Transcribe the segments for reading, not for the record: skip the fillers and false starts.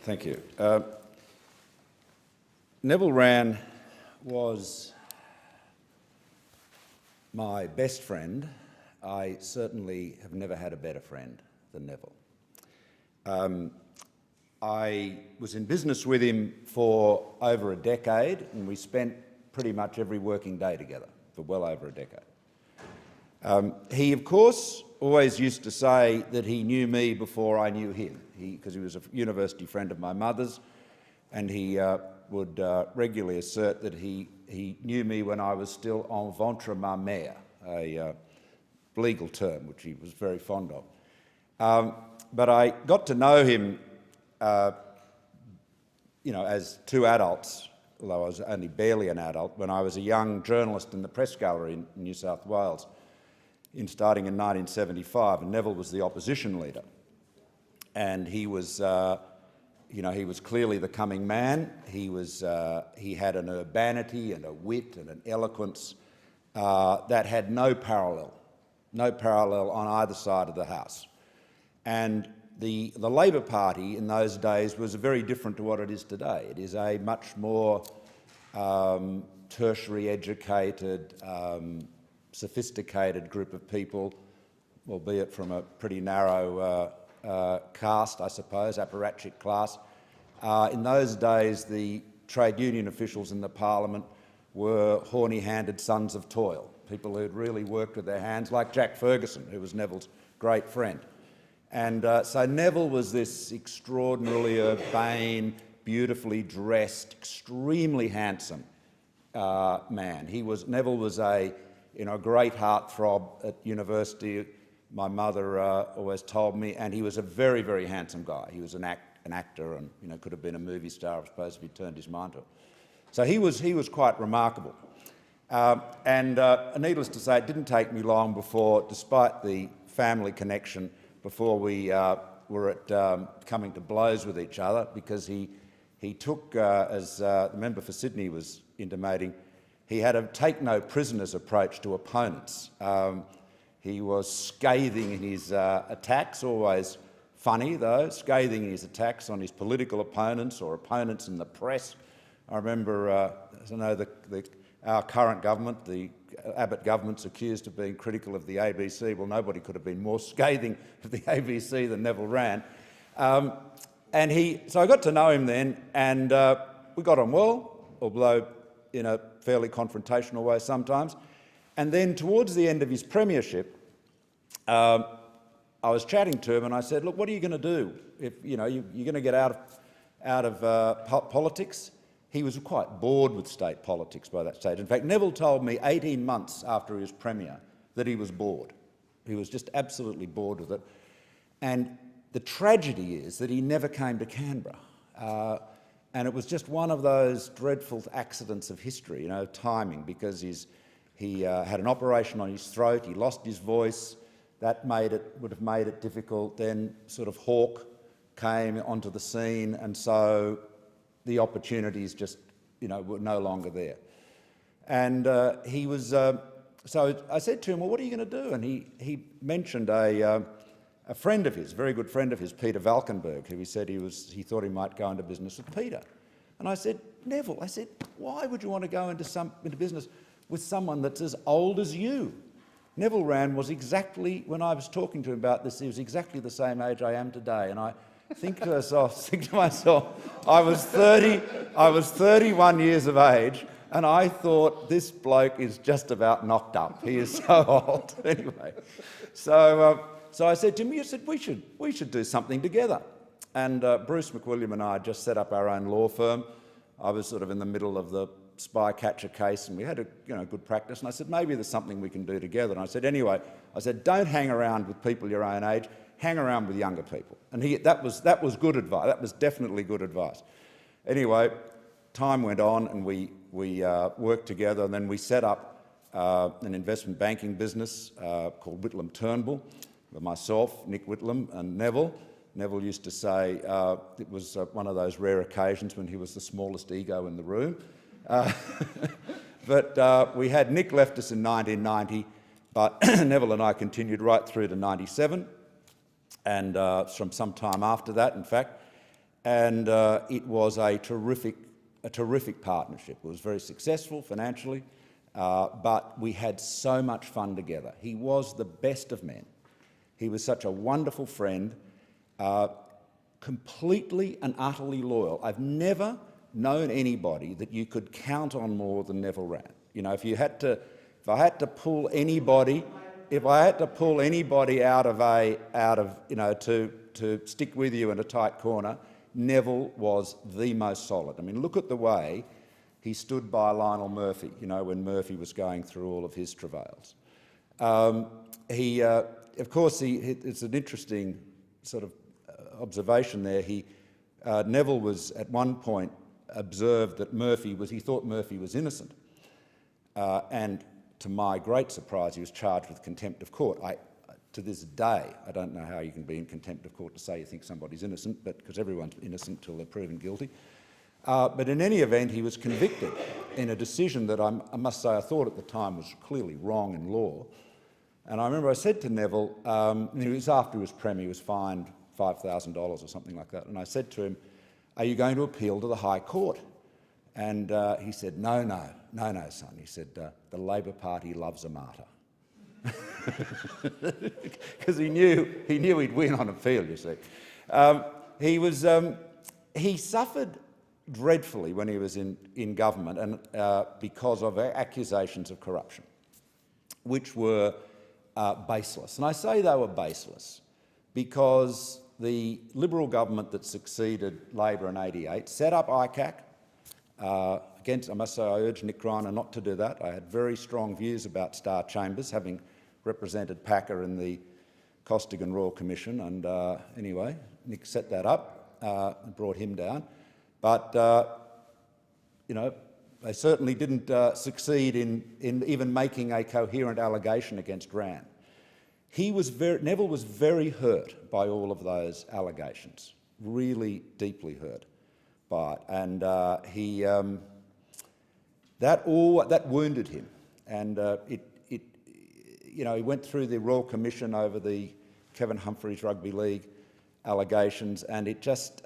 Thank you. Neville Wran was my best friend. I certainly have never had a better friend than Neville. I was in business with him for over a decade, and we spent pretty much every working day together for well over a decade. He, of course, always used to say that he knew me before I knew him, because he was a university friend of my mother's, and he would regularly assert that he knew me when I was still en ventre ma mère, a legal term which he was very fond of. But I got to know him, as two adults, although I was only barely an adult, when I was a young journalist in the Press Gallery in New South Wales, starting in 1975, and Neville was the opposition leader. And he was, he was clearly the coming man. He had an urbanity and a wit and an eloquence that had no parallel on either side of the House. And the Labor Party in those days was very different to what it is today. It is a much more tertiary educated, sophisticated group of people, albeit from a pretty narrow caste, I suppose, apparatchik class. In those days, the trade union officials in the Parliament were horny-handed sons of toil, people who'd really worked with their hands, like Jack Ferguson, who was Neville's great friend. And so Neville was this extraordinarily urbane, beautifully dressed, extremely handsome man. Neville was a great heartthrob at university, my mother always told me, and he was a very, very handsome guy. He was an actor and could have been a movie star, I suppose, if he turned his mind to it. So he was quite remarkable. And needless to say, it didn't take me long before, despite the family connection, before we were at coming to blows with each other, because he took, as the member for Sydney was intimating, he had a take-no-prisoners approach to opponents. He was scathing in his attacks, always funny though, scathing in his attacks on his political opponents or opponents in the press. I remember, our current government, the Abbott government's accused of being critical of the ABC. Well, nobody could have been more scathing of the ABC than Neville Wran. So I got to know him then, and we got on well, although in a fairly confrontational way sometimes. And then towards the end of his premiership, I was chatting to him and I said, look, what are you going to do if you're going to get out of politics? He was quite bored with state politics by that stage. In fact, Neville told me 18 months after he was premier that he was bored. He was just absolutely bored with it. And the tragedy is that he never came to Canberra. And it was just one of those dreadful accidents of history, timing, because he had an operation on his throat, he lost his voice. That would have made it difficult. Then sort of Hawke came onto the scene, and so the opportunities just, were no longer there. And he was, so I said to him, well, what are you going to do? And he mentioned a friend of his, a very good friend of his, Peter Valkenburg, who he said he thought he might go into business with Peter. And I said, Neville, why would you want to go into business with someone that's as old as you? Neville Wran was exactly, when I was talking to him about this, he was exactly the same age I am today. And I think to myself, I was 31 years of age, and I thought, this bloke is just about knocked up. He is so old. Anyway, so I said to him, you said, we should do something together. And Bruce McWilliam and I had just set up our own law firm. I was sort of in the middle of the spy-catcher case, and we had a good practice. And I said, maybe there's something we can do together. And I said, anyway, don't hang around with people your own age. Hang around with younger people. And that was good advice. That was definitely good advice. Anyway, time went on, and we worked together, and then we set up an investment banking business called Whitlam Turnbull, with myself, Nick Whitlam, and Neville. Neville used to say it was one of those rare occasions when he was the smallest ego in the room. But we had Nick left us in 1990, but Neville and I continued right through to 97, and from some time after that, in fact. and it was a terrific partnership. It was very successful financially, but we had so much fun together. He was the best of men. He was such a wonderful friend, completely and utterly loyal. I've never known anybody that you could count on more than Neville Wran. You know, if I had to pull anybody out of you know, to stick with you in a tight corner, Neville was the most solid. I mean, look at the way he stood by Lionel Murphy, you know, when Murphy was going through all of his travails. Of course, it's an interesting sort of observation there. Neville was at one point observed that he thought Murphy was innocent, and to my great surprise, he was charged with contempt of court. To this day, I don't know how you can be in contempt of court to say you think somebody's innocent, but because everyone's innocent till they're proven guilty. But in any event, he was convicted in a decision that I must say I thought at the time was clearly wrong in law. And I remember I said to Neville, it was after he was Prem, he was fined $5,000 or something like that, and I said to him, "Are you going to appeal to the High Court?" And he said, no, son. He said, "The Labor Party loves a martyr." Because he knew he'd win on appeal, you see. He suffered dreadfully when he was in government, and because of accusations of corruption, which were baseless. And I say they were baseless because the Liberal government that succeeded Labor in '88 set up ICAC. I must say I urged Nick Greiner not to do that. I had very strong views about Star Chambers, having represented Packer in the Costigan Royal Commission, and anyway, Nick set that up and brought him down. But, you know, they certainly didn't succeed in even making a coherent allegation against Wran. Neville was very hurt by all of those allegations, really deeply hurt by it, and that wounded him, and you know, he went through the Royal Commission over the Kevin Humphreys Rugby League allegations, and it just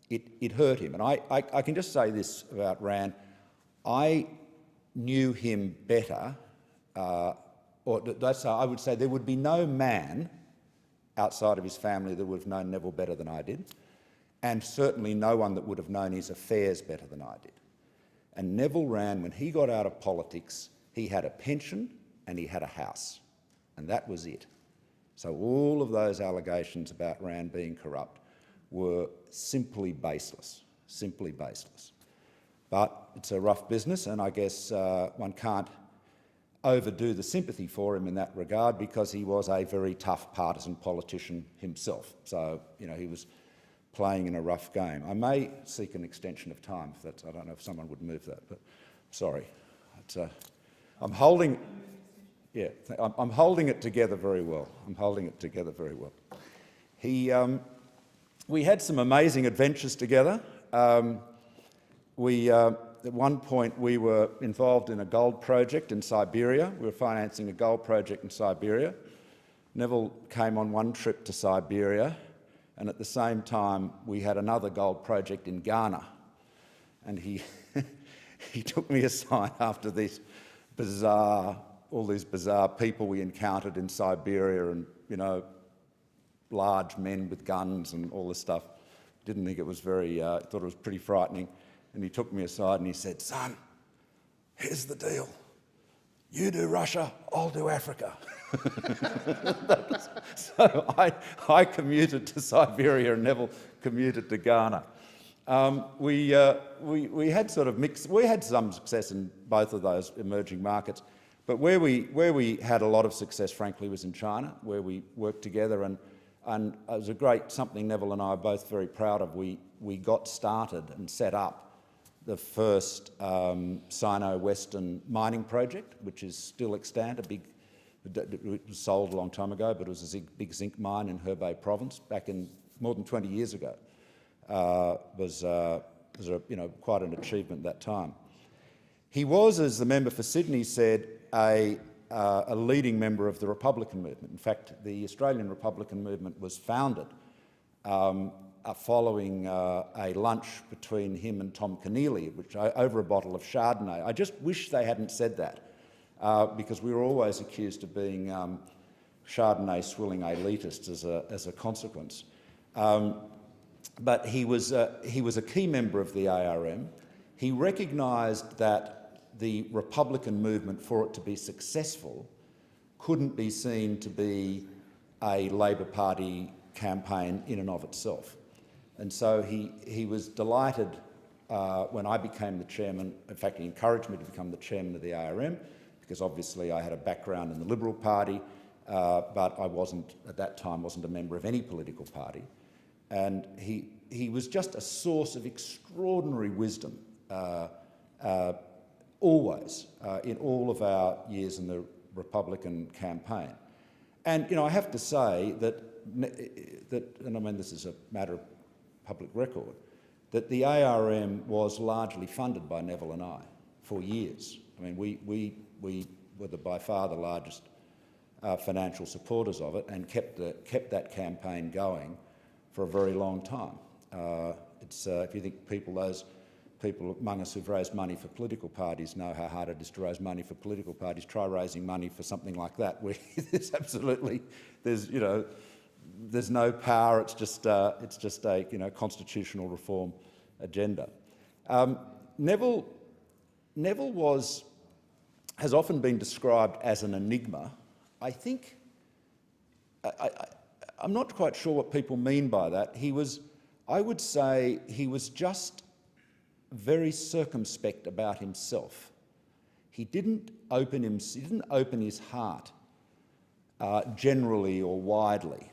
it hurt him. And I can just say this about Wran: I knew him better, I would say there would be no man outside of his family that would have known Neville better than I did, and certainly no one that would have known his affairs better than I did. And Neville Wran, when he got out of politics, he had a pension and he had a house, and that was it. So all of those allegations about Wran being corrupt were simply baseless, simply baseless. But it's a rough business, and I guess one can't overdo the sympathy for him in that regard, because he was a very tough partisan politician himself. So, you know, he was playing in a rough game. I may seek an extension of time. I don't know if someone would move that, but sorry. I'm holding it together very well. We had some amazing adventures together. At one point we were involved in a gold project in Siberia. We were financing a gold project in Siberia. Neville came on one trip to Siberia, and at the same time we had another gold project in Ghana. And he took me aside after all these bizarre people we encountered in Siberia, and, you know, large men with guns and all this stuff. Didn't think it was thought it was pretty frightening. And he took me aside and he said, "Son, here's the deal. You do Russia, I'll do Africa." So I commuted to Siberia and Neville commuted to Ghana. We had sort of mixed. We had some success in both of those emerging markets, but where we had a lot of success, frankly, was in China, where we worked together, and it was something Neville and I are both very proud of. We got started and set up the first Sino-Western mining project, which is still extant. It was sold a long time ago, but it was a big zinc mine in Hebei province back in more than 20 years ago. Was quite an achievement at that time. He was, as the member for Sydney said, a leading member of the Republican movement. In fact, the Australian Republican movement was founded following a lunch between him and Tom Keneally, over a bottle of Chardonnay. I just wish they hadn't said that, because we were always accused of being Chardonnay swilling elitists as a consequence. But he was a key member of the ARM. He recognised that the Republican movement, for it to be successful, couldn't be seen to be a Labor Party campaign in and of itself. And so he was delighted when I became the chairman. In fact, he encouraged me to become the chairman of the ARM, because obviously I had a background in the Liberal Party, but I wasn't, at that time, wasn't a member of any political party. And he was just a source of extraordinary wisdom, always, in all of our years in the Republican campaign. And, you know, I have to say that, and I mean this is a matter of public record, that the ARM was largely funded by Neville and I for years. I mean, we were by far the largest financial supporters of it, and kept that campaign going for a very long time. If you think those people among us who've raised money for political parties know how hard it is to raise money for political parties, try raising money for something like that, where there's no power. It's just a constitutional reform agenda. Neville has often been described as an enigma. I think I'm not quite sure what people mean by that. I would say he was just very circumspect about himself. He didn't open his heart generally or widely.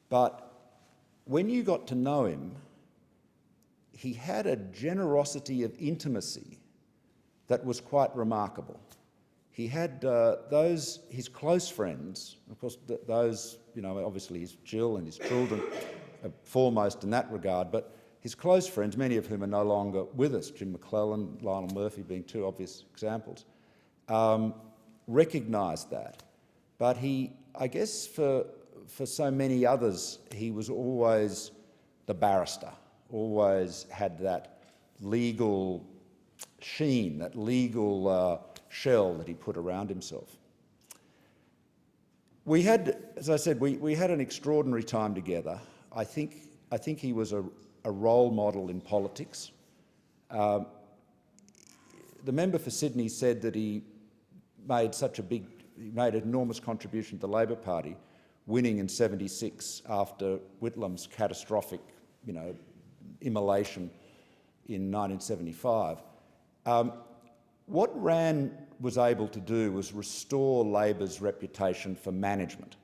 But when you got to know him, he had a generosity of intimacy that was quite remarkable. He had his close friends, of course, those, obviously his Jill and his children are foremost in that regard, but his close friends, many of whom are no longer with us, Jim McClellan, Lionel Murphy being two obvious examples, recognised that. But I guess for so many others, he was always the barrister, always had that legal sheen, that legal shell that he put around himself. We had, as I said, we had an extraordinary time together. I think he was a role model in politics. The member for Sydney said that he made an enormous contribution to the Labor Party, winning in '76 after Whitlam's catastrophic, immolation in 1975. What Wran was able to do was restore Labor's reputation for management.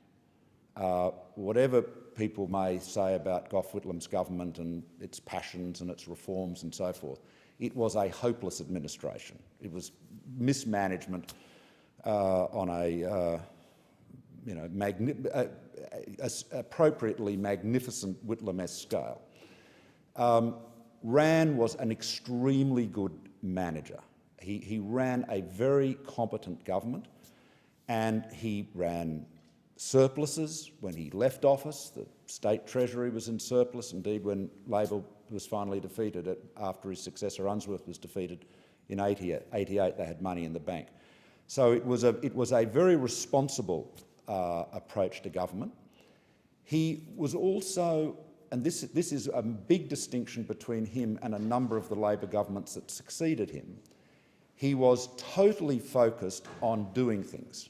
Whatever people may say about Gough Whitlam's government and its passions and its reforms and so forth, it was a hopeless administration. It was mismanagement on a appropriately magnificent Whitlam-esque scale. Wran was an extremely good manager. He ran a very competent government, and he ran surpluses when he left office. The State Treasury was in surplus. Indeed, when Labor was finally defeated, after his successor Unsworth was defeated in '88, they had money in the bank. So it was a very responsible approach to government. He was also, and this is a big distinction between him and a number of the Labor governments that succeeded him, he was totally focused on doing things.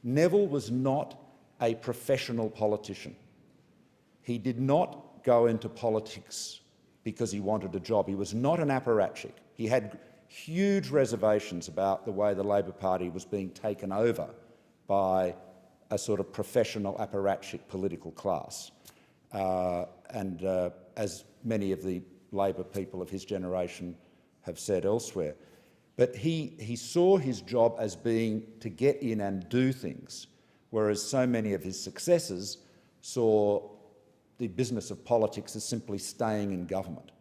Neville was not a professional politician. He did not go into politics because he wanted a job. He was not an apparatchik. He had huge reservations about the way the Labor Party was being taken over by a sort of professional apparatchik political class. As many of the Labor people of his generation have said elsewhere. But he saw his job as being to get in and do things, whereas so many of his successors saw the business of politics as simply staying in government.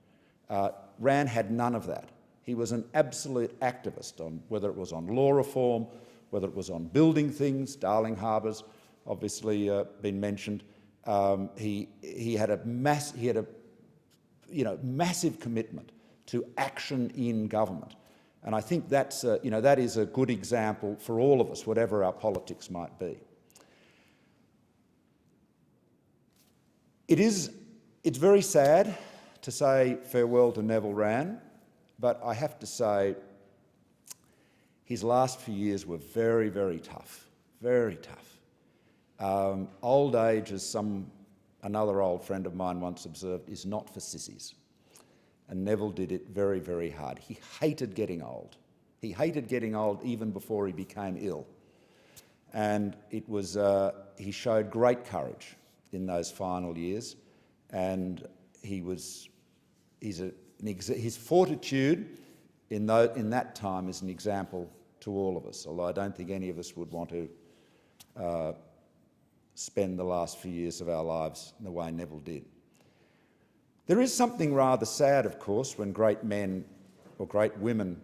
Wran had none of that. He was an absolute activist, on whether it was on law reform, whether it was on building things. Darling Harbour's obviously been mentioned. He had a massive commitment to action in government, and I think that is a good example for all of us, whatever our politics might be. It's very sad to say farewell to Neville Wran, but I have to say his last few years were very, very tough, very tough. Old age, as another old friend of mine once observed, is not for sissies. And Neville did it very, very hard. He hated getting old. He hated getting old even before he became ill. And he showed great courage in those final years, and his fortitude in that time is an example to all of us, although I don't think any of us would want to spend the last few years of our lives in the way Neville did. There is something rather sad, of course, when great men or great women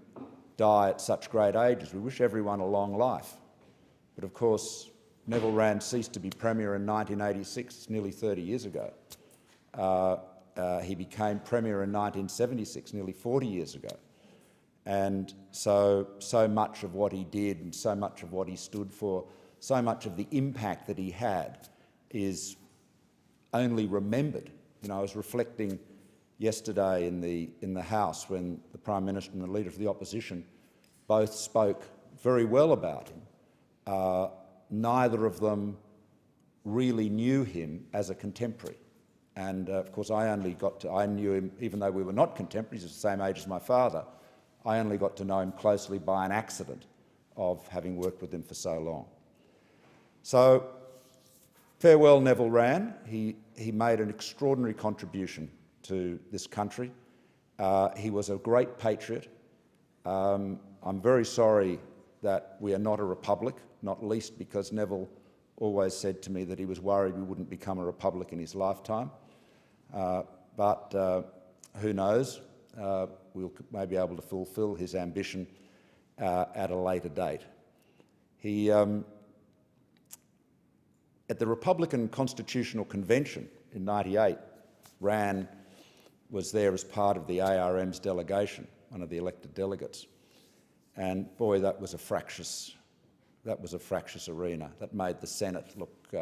die at such great ages. We wish everyone a long life. But of course, Neville Wran ceased to be Premier in 1986, nearly 30 years ago. He became Premier in 1976, nearly 40 years ago. And so much of what he did and so much of what he stood for, so much of the impact that he had is only remembered. I was reflecting yesterday in the House when the Prime Minister and the Leader of the Opposition both spoke very well about him. Neither of them really knew him as a contemporary. And of course I knew him, even though we were not contemporaries, he's the same age as my father, I only got to know him closely by an accident of having worked with him for so long. So, farewell Neville Wran. He made an extraordinary contribution to this country. He was a great patriot. I'm very sorry that we are not a republic, not least because Neville always said to me that he was worried we wouldn't become a republic in his lifetime. But who knows? We'll may be able to fulfil his ambition at a later date. At the Republican Constitutional Convention in '98, Wran was there as part of the ARM's delegation, one of the elected delegates. And boy, that was a fractious arena. That made the Senate look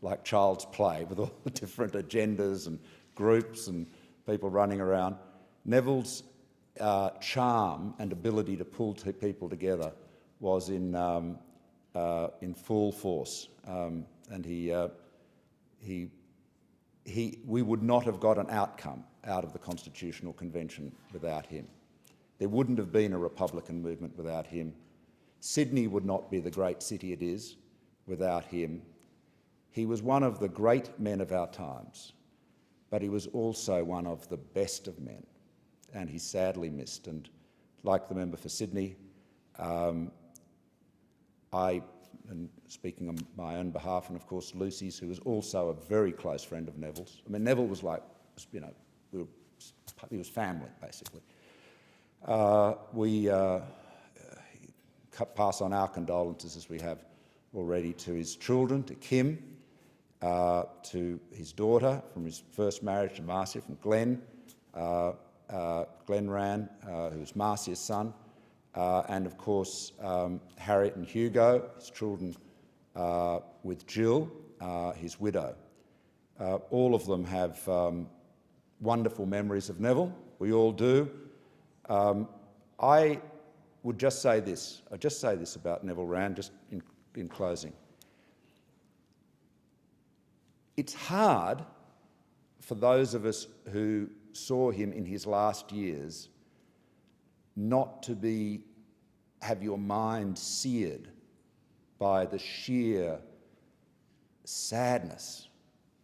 like child's play with all the different agendas and groups and people running around. Neville's charm and ability to pull people together was in full force, and we would not have got an outcome out of the Constitutional Convention without him. There wouldn't have been a Republican movement without him. Sydney would not be the great city it is without him. He was one of the great men of our times, but he was also one of the best of men, and he's sadly missed. And like the member for Sydney, and speaking on my own behalf, and of course Lucy's, who was also a very close friend of Neville's. I mean, Neville was like, he was family, basically. We pass on our condolences, as we have already, to his children, to Kim, to his daughter from his first marriage to Marcia, from Glenn Wran, who's Marcia's son, and of course Harriet and Hugo, his children with Jill, his widow. All of them have wonderful memories of Neville. We all do. I would just say this. I'll just say this about Neville Wran, just in closing. It's hard for those of us who saw him in his last years not to have your mind seared by the sheer sadness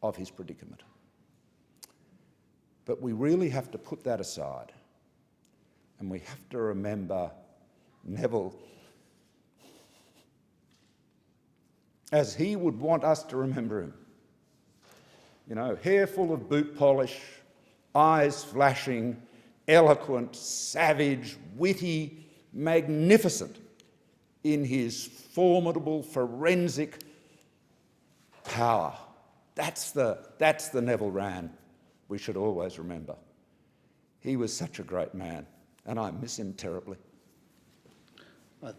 of his predicament. But we really have to put that aside, and we have to remember Neville as he would want us to remember him. Hair full of boot polish, eyes flashing, eloquent, savage, witty, magnificent in his formidable forensic power That's the Neville Wran we should always remember. He was such a great man, and I miss him terribly. Thank